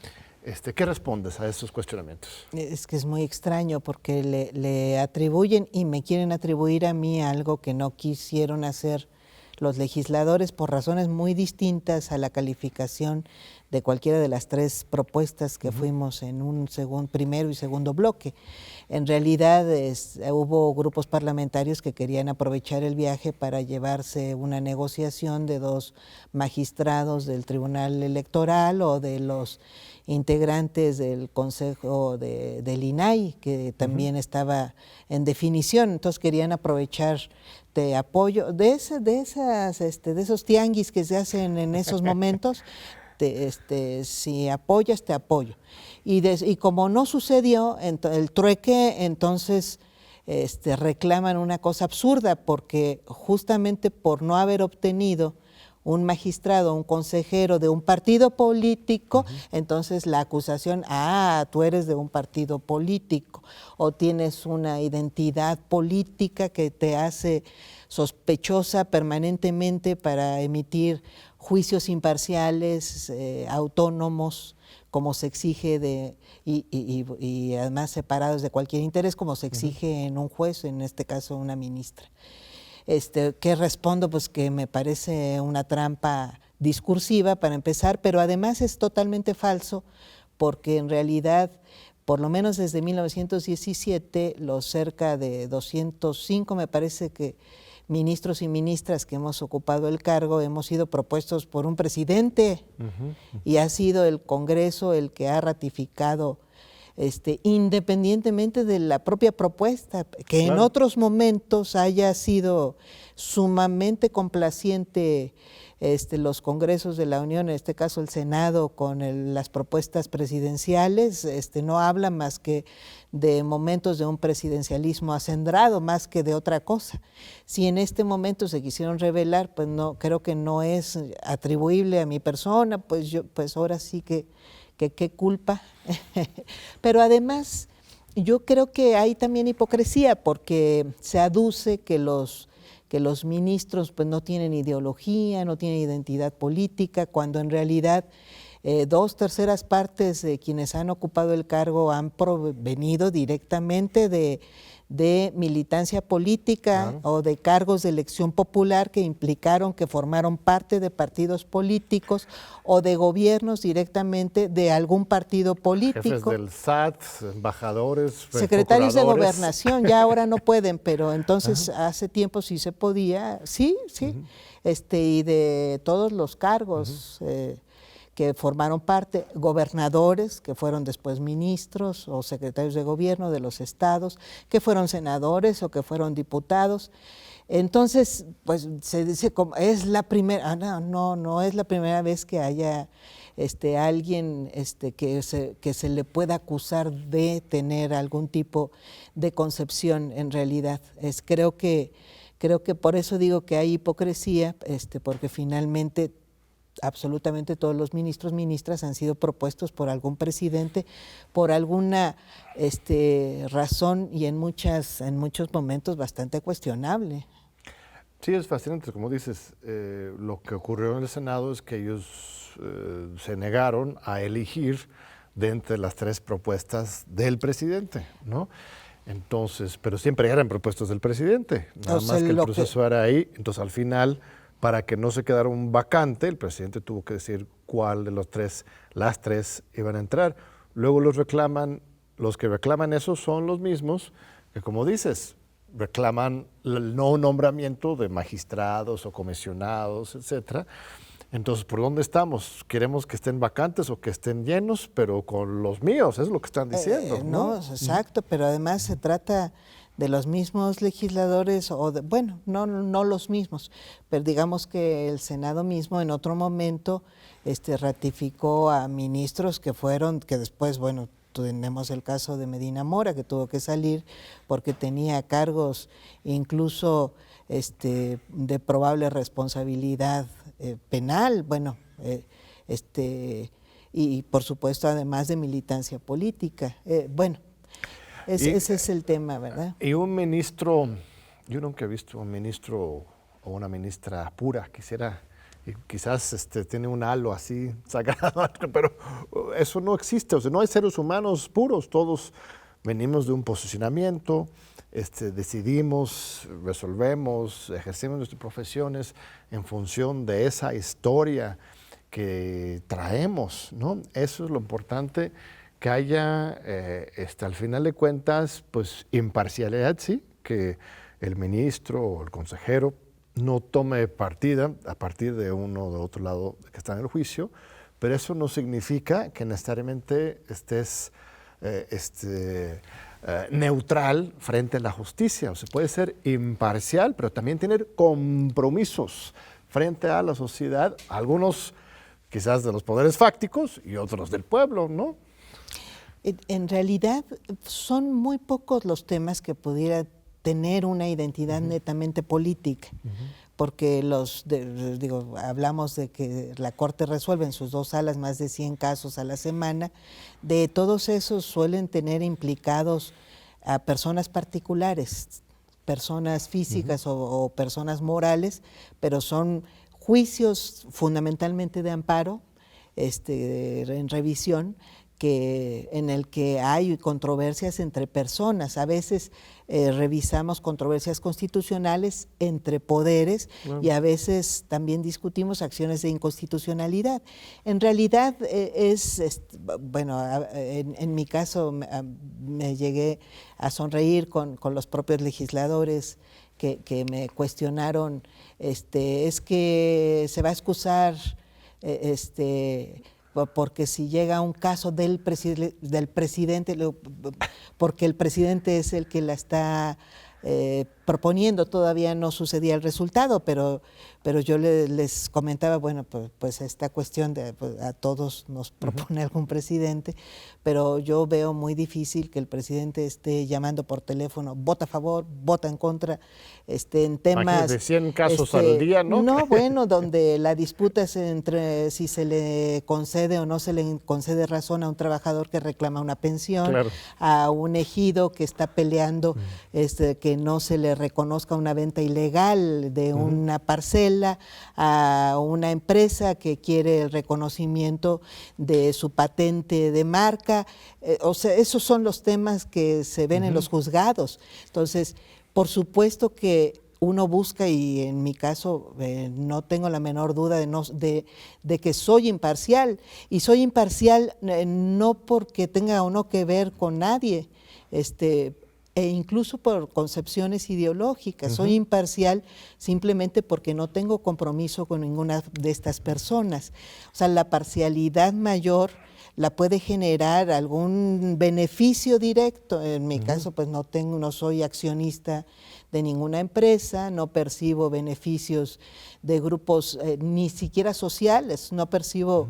¿Qué respondes a esos cuestionamientos? Es que es muy extraño porque le atribuyen y me quieren atribuir a mí algo que no quisieron hacer los legisladores por razones muy distintas a la calificación de cualquiera de las tres propuestas que fuimos en un primero y segundo bloque. En realidad hubo grupos parlamentarios que querían aprovechar el viaje para llevarse una negociación de dos magistrados del Tribunal Electoral o de los integrantes del Consejo del INAI, que también estaba en definición. Entonces querían aprovechar de apoyo, de esos tianguis que se hacen en esos momentos. Si apoyas, te apoyo. Y como no sucedió el trueque, entonces reclaman una cosa absurda, porque justamente por no haber obtenido un magistrado, un consejero de un partido político, entonces la acusación, tú eres de un partido político, o tienes una identidad política que te hace sospechosa permanentemente para emitir juicios imparciales, autónomos, como se exige y además separados de cualquier interés, como se exige en un juez, en este caso una ministra. ¿Qué respondo? Pues que me parece una trampa discursiva para empezar, pero además es totalmente falso, porque en realidad, por lo menos desde 1917, los cerca de 205, me parece que ministros y ministras que hemos ocupado el cargo hemos sido propuestos por un presidente y ha sido el Congreso el que ha ratificado independientemente de la propia propuesta, que en otros momentos haya sido sumamente complaciente los congresos de la Unión, en este caso el Senado, con las propuestas presidenciales, no habla más que de momentos de un presidencialismo acendrado, más que de otra cosa. Si en este momento se quisieron revelar, pues no, creo que no es atribuible a mi persona, pues ahora sí que qué culpa. Pero además yo creo que hay también hipocresía, porque se aduce que los ministros pues no tienen ideología, no tienen identidad política, cuando en realidad 2/3 partes de quienes han ocupado el cargo han provenido directamente de militancia política, o de cargos de elección popular que implicaron que formaron parte de partidos políticos o de gobiernos directamente de algún partido político. Jefes del SAT, embajadores, secretarios de gobernación, ya ahora no pueden, pero entonces hace tiempo sí se podía, sí, y de todos los cargos que formaron parte, gobernadores que fueron después ministros o secretarios de gobierno de los estados, que fueron senadores o que fueron diputados. Entonces, pues se dice como es la primera, no es la primera vez que haya alguien que se le pueda acusar de tener algún tipo de concepción en realidad. Creo que por eso digo que hay hipocresía, porque finalmente absolutamente todos los ministros, ministras han sido propuestos por algún presidente, por alguna razón, y en muchos momentos bastante cuestionable. Sí, es fascinante, como dices, lo que ocurrió en el Senado es que ellos se negaron a elegir de entre las tres propuestas del presidente, ¿no? Entonces, pero siempre eran propuestas del presidente, nada más que el proceso era ahí, entonces al final para que no se quedara un vacante, el presidente tuvo que decir cuál de las tres iban a entrar. Luego los que reclaman eso son los mismos que, como dices, reclaman el no nombramiento de magistrados o comisionados, etcétera. Entonces, ¿por dónde estamos? Queremos que estén vacantes o que estén llenos, pero con los míos, es lo que están diciendo. No, exacto, pero además se trata de los mismos legisladores, bueno, no los mismos, pero digamos que el Senado mismo en otro momento ratificó a ministros que después, bueno, tenemos el caso de Medina Mora, que tuvo que salir porque tenía cargos incluso de probable responsabilidad penal, bueno, y por supuesto además de militancia política. Bueno, ese es el tema, ¿verdad? Y un ministro, yo nunca he visto un ministro o una ministra pura, quizás tiene un halo así sagrado, pero eso no existe, o sea, no hay seres humanos puros, todos venimos de un posicionamiento, decidimos, resolvemos, ejercemos nuestras profesiones en función de esa historia que traemos, ¿no? Eso es lo importante, que haya, al final de cuentas, pues imparcialidad, sí, que el ministro o el consejero no tome partida a partir de uno o de otro lado que está en el juicio, pero eso no significa que necesariamente estés neutral frente a la justicia. O sea, puede ser imparcial, pero también tener compromisos frente a la sociedad, algunos quizás de los poderes fácticos y otros del pueblo, ¿no? En realidad son muy pocos los temas que pudiera tener una identidad netamente política, porque hablamos de que la Corte resuelve en sus 2 salas más de 100 casos a la semana. De todos esos suelen tener implicados a personas particulares, personas físicas o personas morales, pero son juicios fundamentalmente de amparo, en revisión, en el que hay controversias entre personas. A veces revisamos controversias constitucionales entre poderes y a veces también discutimos acciones de inconstitucionalidad. En realidad en mi caso me llegué a sonreír con los propios legisladores que me cuestionaron, es que se va a excusar porque si llega un caso del presidente, porque el presidente es el que la está proponiendo, todavía no sucedía el resultado, pero yo les comentaba, bueno, pues esta cuestión a todos nos propone algún presidente, pero yo veo muy difícil que el presidente esté llamando por teléfono, vota a favor, vota en contra, en temas de 100 casos al día, ¿no? No, bueno, donde la disputa es entre si se le concede o no se le concede razón a un trabajador que reclama una pensión, claro, a un ejido que está peleando que no se le reconozca una venta ilegal de una parcela, a una empresa que quiere el reconocimiento de su patente de marca. O sea, esos son los temas que se ven en los juzgados. Entonces, por supuesto que uno busca, y en mi caso no tengo la menor duda de que soy imparcial, y soy imparcial no porque tenga o no que ver con nadie, e incluso por concepciones ideológicas. Soy imparcial simplemente porque no tengo compromiso con ninguna de estas personas. O sea, la parcialidad mayor la puede generar algún beneficio directo. En mi caso, pues no soy accionista de ninguna empresa, no percibo beneficios de grupos ni siquiera sociales, no percibo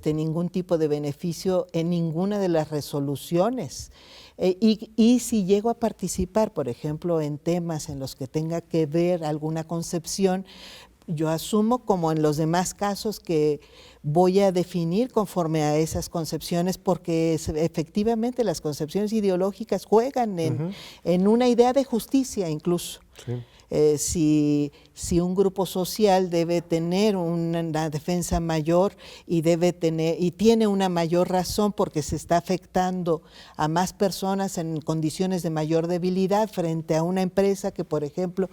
ningún tipo de beneficio en ninguna de las resoluciones. Y si llego a participar, por ejemplo, en temas en los que tenga que ver alguna concepción, yo asumo, como en los demás casos, que voy a definir conforme a esas concepciones, porque efectivamente las concepciones ideológicas juegan en una idea de justicia incluso. Sí. Si un grupo social debe tener una defensa mayor y tiene una mayor razón porque se está afectando a más personas en condiciones de mayor debilidad frente a una empresa que, por ejemplo,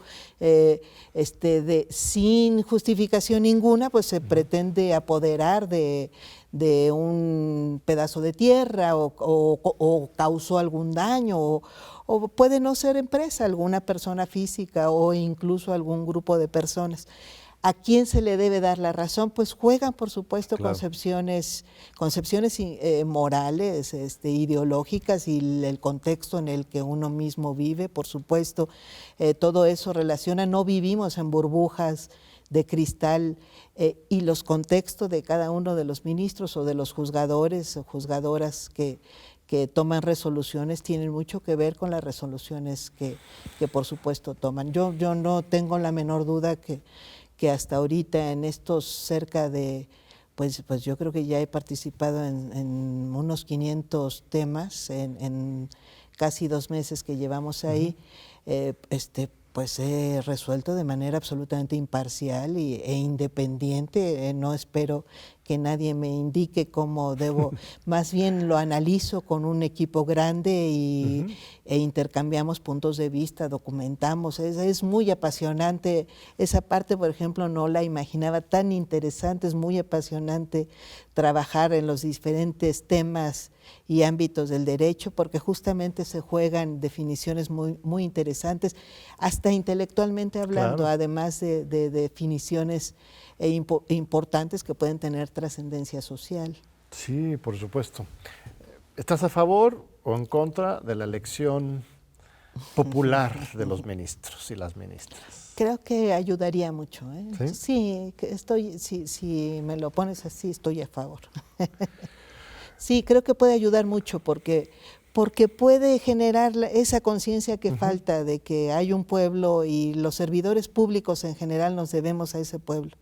sin justificación ninguna, pues se pretende apoderar de un pedazo de tierra o causó algún daño, o puede no ser empresa, alguna persona física o incluso algún grupo de personas. ¿A quién se le debe dar la razón? Pues juegan, por supuesto, claro, concepciones morales, ideológicas, y el contexto en el que uno mismo vive, por supuesto. Todo eso relaciona, no vivimos en burbujas de cristal, y los contextos de cada uno de los ministros o de los juzgadores o juzgadoras que toman resoluciones tienen mucho que ver con las resoluciones que por supuesto toman. Yo no tengo la menor duda que hasta ahorita en estos cerca de, pues yo creo que ya he participado en unos 500 temas en casi 2 meses que llevamos ahí, pues he resuelto de manera absolutamente imparcial e independiente. No espero que nadie me indique cómo debo, más bien lo analizo con un equipo grande e intercambiamos puntos de vista, documentamos. Es muy apasionante. Esa parte, por ejemplo, no la imaginaba tan interesante. Es muy apasionante trabajar en los diferentes temas y ámbitos del derecho, porque justamente se juegan definiciones muy, muy interesantes, hasta intelectualmente hablando, claro, además de definiciones importantes que pueden tener trascendencia social. Sí, por supuesto. ¿Estás a favor o en contra de la elección popular de los ministros y las ministras? Creo que ayudaría mucho, ¿eh? ¿Sí? Sí, si me lo pones así, estoy a favor. Sí, creo que puede ayudar mucho porque puede generar esa conciencia que falta de que hay un pueblo y los servidores públicos en general nos debemos a ese pueblo.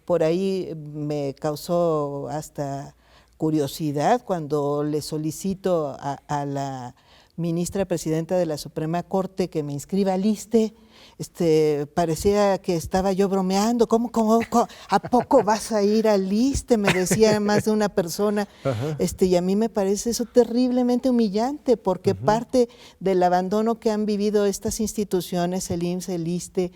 Por ahí me causó hasta curiosidad cuando le solicito a la ministra presidenta de la Suprema Corte que me inscriba al ISSSTE. Parecía que estaba yo bromeando. ¿Cómo, a poco vas a ir al ISSSTE? Me decía más de una persona. Y a mí me parece eso terriblemente humillante, porque parte del abandono que han vivido estas instituciones, el IMSS, el ISSSTE,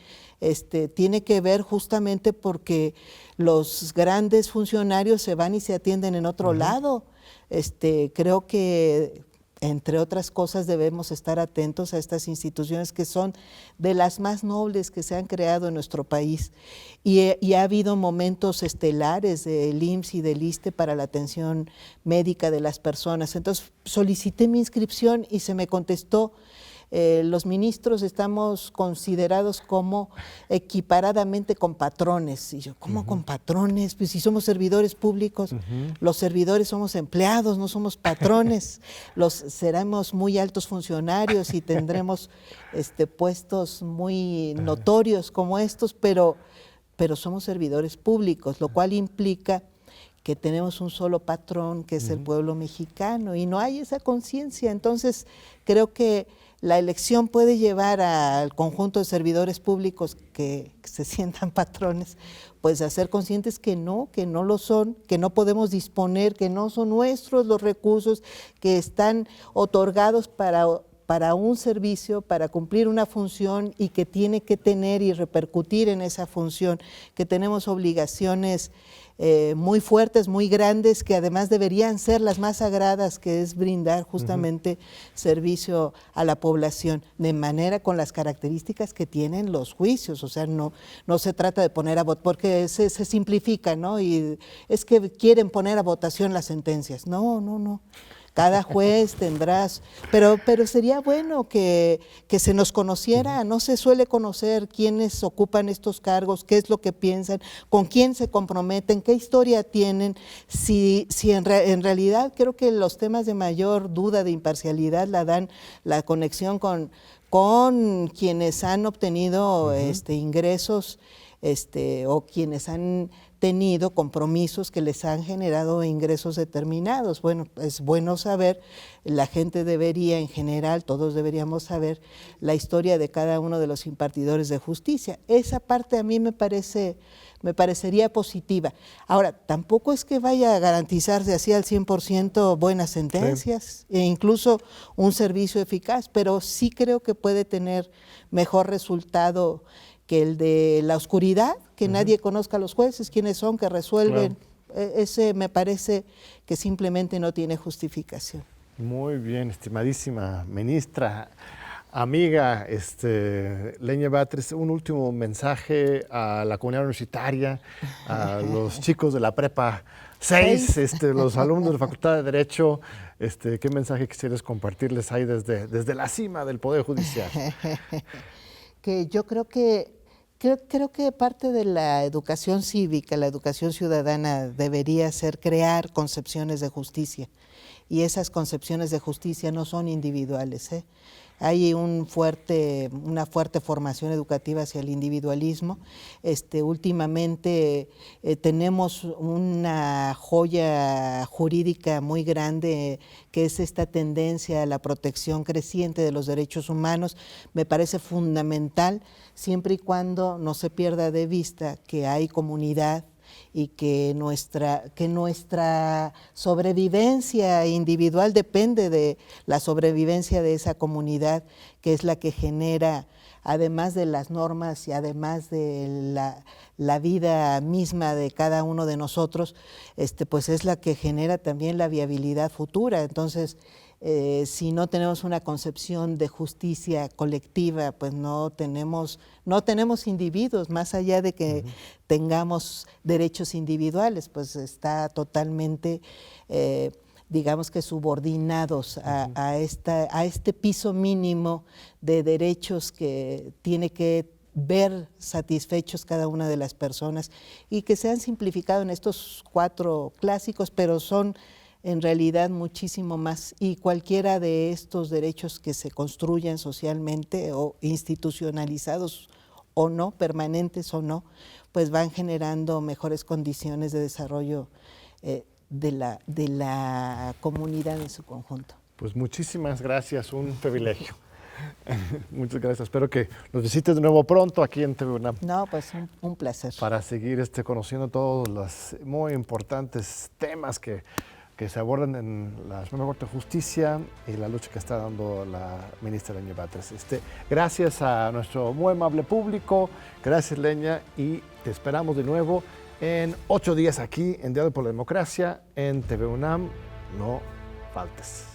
tiene que ver justamente porque los grandes funcionarios se van y se atienden en otro lado. Creo que, entre otras cosas, debemos estar atentos a estas instituciones que son de las más nobles que se han creado en nuestro país. Y ha habido momentos estelares del IMSS y del ISSSTE para la atención médica de las personas. Entonces solicité mi inscripción y se me contestó: los ministros estamos considerados como equiparadamente con patrones. Y yo, ¿cómo con patrones? Pues si somos servidores públicos, los servidores somos empleados, no somos patrones. Seremos muy altos funcionarios y tendremos puestos muy notorios como estos, pero somos servidores públicos, lo cual implica que tenemos un solo patrón, que es el pueblo mexicano, y no hay esa conciencia. Entonces, creo que la elección puede llevar al conjunto de servidores públicos que se sientan patrones, pues a ser conscientes que no lo son, que no podemos disponer, que no son nuestros los recursos, que están otorgados para un servicio, para cumplir una función, y que tiene que tener y repercutir en esa función, que tenemos obligaciones muy fuertes, muy grandes, que además deberían ser las más sagradas, que es brindar justamente servicio a la población, de manera con las características que tienen los juicios. O sea, no se trata de poner a votación, porque se simplifica, ¿no? Y es que quieren poner a votación las sentencias. No. Cada juez tendrás, pero sería bueno que se nos conociera. No se suele conocer quiénes ocupan estos cargos, qué es lo que piensan, con quién se comprometen, qué historia tienen. Si en realidad creo que los temas de mayor duda de imparcialidad la dan la conexión con quienes han obtenido ingresos, o quienes han tenido compromisos que les han generado ingresos determinados. Bueno, es bueno saber, la gente debería, en general, todos deberíamos saber la historia de cada uno de los impartidores de justicia. Esa parte a mí me parecería positiva. Ahora, tampoco es que vaya a garantizarse así al 100% buenas sentencias, e incluso un servicio eficaz, pero sí creo que puede tener mejor resultado que el de la oscuridad, que nadie conozca a los jueces, quiénes son, que resuelven. Ese me parece que simplemente no tiene justificación. Muy bien, estimadísima ministra, amiga Lenya Batres, un último mensaje a la comunidad universitaria, a los chicos de la Prepa 6, los alumnos de la Facultad de Derecho. ¿Qué mensaje quisieras compartirles ahí desde la cima del Poder Judicial? Que yo creo que parte de la educación cívica, la educación ciudadana, debería ser crear concepciones de justicia. Y esas concepciones de justicia no son individuales, ¿eh? Hay una fuerte formación educativa hacia el individualismo. Últimamente tenemos una joya jurídica muy grande, que es esta tendencia a la protección creciente de los derechos humanos. Me parece fundamental, siempre y cuando no se pierda de vista que hay comunidad y que nuestra sobrevivencia individual depende de la sobrevivencia de esa comunidad, que es la que genera, además de las normas y además de la vida misma de cada uno de nosotros, pues es la que genera también la viabilidad futura. Entonces, si no tenemos una concepción de justicia colectiva, pues no tenemos individuos, más allá de que tengamos derechos individuales, pues está totalmente, digamos que subordinados a este piso mínimo de derechos que tiene que ver satisfechos cada una de las personas, y que se han simplificado en estos 4 clásicos, pero son en realidad muchísimo más, y cualquiera de estos derechos que se construyan socialmente o institucionalizados o no, permanentes o no, pues van generando mejores condiciones de desarrollo de la comunidad en su conjunto. Pues muchísimas gracias, un privilegio. Muchas gracias, espero que nos visites de nuevo pronto aquí en TV UNAM. No, pues un placer. Para seguir conociendo todos los muy importantes temas que se abordan en la Suprema Corte de Justicia y la lucha que está dando la ministra Lenya Batres. Gracias a nuestro muy amable público, gracias Lenya, y te esperamos de nuevo en 8 días aquí en Diálogo por la Democracia en TV UNAM. No faltes.